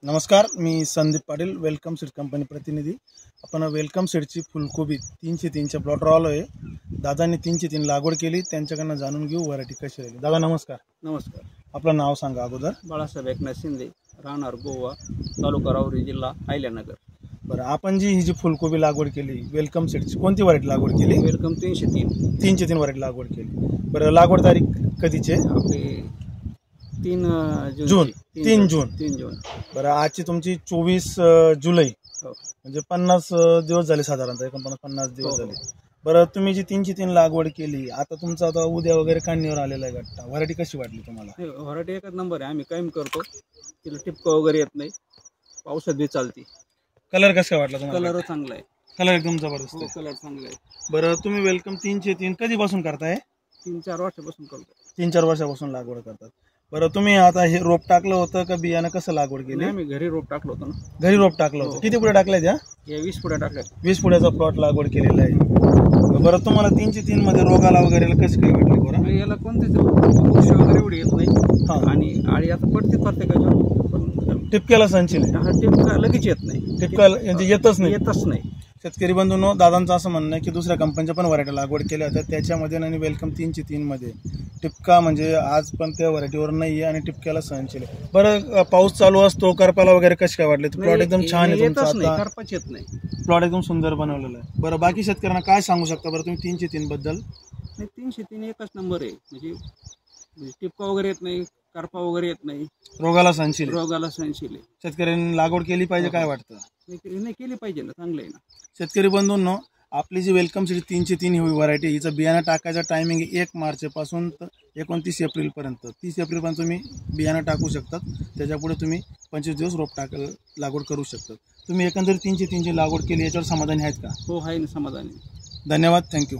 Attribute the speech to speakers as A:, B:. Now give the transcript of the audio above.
A: नमस्कार, मी Sandeep Patil, welcome seed company प्रतिनिधी। आपण वेलकम सीडची फुलकोबी 303च्या प्लॉटवर आलो आहे। दादांनी 303 लागवड केली, त्यांच्याकडनं जाणून घेऊ व्हरायटी कशी राहिली। दादा नमस्कार।
B: नमस्कार।
A: आपलं नाव सांगा अगोदर।
B: बाळासाहेब एकनाथ शिंदे, राहणार गोवा, तालुका राहुरी, जिल्हा अहिल्यानगर।
A: बरं, आपण जी ही जी फुलकोबी लागवड केली वेलकम सीडची, कोणती व्हरायटी लागवड केली?
B: वेलकम 303
A: व्हरायटी लागवड केली। बरं, लागवड तारीख कधीची?
B: आपली 3
A: जून। 3 जून। बरं, आजची तुमची 24 जुलै, म्हणजे 50 दिवस झाले साधारणतः, 49 दिवस झाले। बरं, तुम्ही जी 303 लागवड केली, आता तुमचा आता उद्या वगैरे काढणीवर आलेला आहे गट्टा, व्हरायटी कशी वाटली तुम्हाला?
B: व्हरायटी एकच नंबर आहे। आम्ही कायम करतो, तिला टिपका वगैरे येत नाही, पावसात बी चालते।
A: कलर कसा वाटला तुम्हाला?
B: कलर चांगला आहे,
A: कलर एकदम जबरदस्त आहे।
B: कलर चांगला आहे।
A: बरं, तुम्ही वेलकम 303 कधीपासून करताय?
B: 3-4 वर्षापासून करतो।
A: 3-4 वर्षापासून लागवड करतात। बरं, तुम्ही आता हे रोप टाकलं होतं का बियाणं कसं लागवड केली?
B: आम्ही घरी रोप टाकलं होतं ना।
A: घरी रोप टाकलं होतं। किती पुढे टाकले त्या?
B: 20 पुढे टाकले।
A: 20 पुढ्याचा प्लॉट लागवड केलेला आहे। बरं, तुम्हाला 303 मध्ये रोगाला वगैरे कसं काय वाटलं बरं?
B: याला कोणतेच औषध वगैरे एवढी येत नाही, आणि आळी आता पडते प्रत्येकाच्या।
A: टिपक्याला संचिल
B: टिपका लगेच येत नाही,
A: टिपका म्हणजे येतच
B: नाही।
A: शेतकरी बंधूंनो, दादांचं असं म्हणणं आहे की दुसऱ्या कंपनीच्या पण व्हरायटी लागवड केल्या होत्या, त्याच्यामध्ये आणि वेलकम 303 मध्ये टिपका म्हणजे आज पण त्या व्हरायटीवर नाही आहे आणि टिपक्याला सहनशील आहे। बरं, पाऊस चालू असतो, करपाला वगैरे कशी काय वाटले? प्लॉट एकदम छान आहे तुमचा,
B: करपाच येत नाही,
A: प्लॉट एकदम सुंदर बनवलेला आहे। बरं, बाकी शेतकऱ्यांना काय सांगू शकता बरं तुम्ही 303 बद्दल?
B: 303 एकच नंबर आहे, म्हणजे टिपका वगैरे येत नाही, करपा वगैरे येत नाही,
A: रोगाला सहनशील
B: आहे।
A: शेतकऱ्यांनी लागवड केली पाहिजे, काय वाटतं?
B: नाही केली पाहिजे ना, चांगलं आहे ना।
A: शेतकरी बंधूंनो, आपली जी वेलकम सीड 303 ही व्हरायटी, हिचं बियाणं टाकायचं टायमिंग 1 मार्चपासून तर 29 एप्रिलपर्यंत। 30 एप्रिलपर्यंत तुम्ही बियाणं टाकू शकतात, त्याच्यापुढे तुम्ही 25 दिवस रोप लागवड करू शकतात। तुम्ही एकंदरीत 303 ची लागवड केली, याच्यावर समाधानी आहेत का?
B: हो, आहे ना, समाधानी।
A: धन्यवाद, थँक्यू।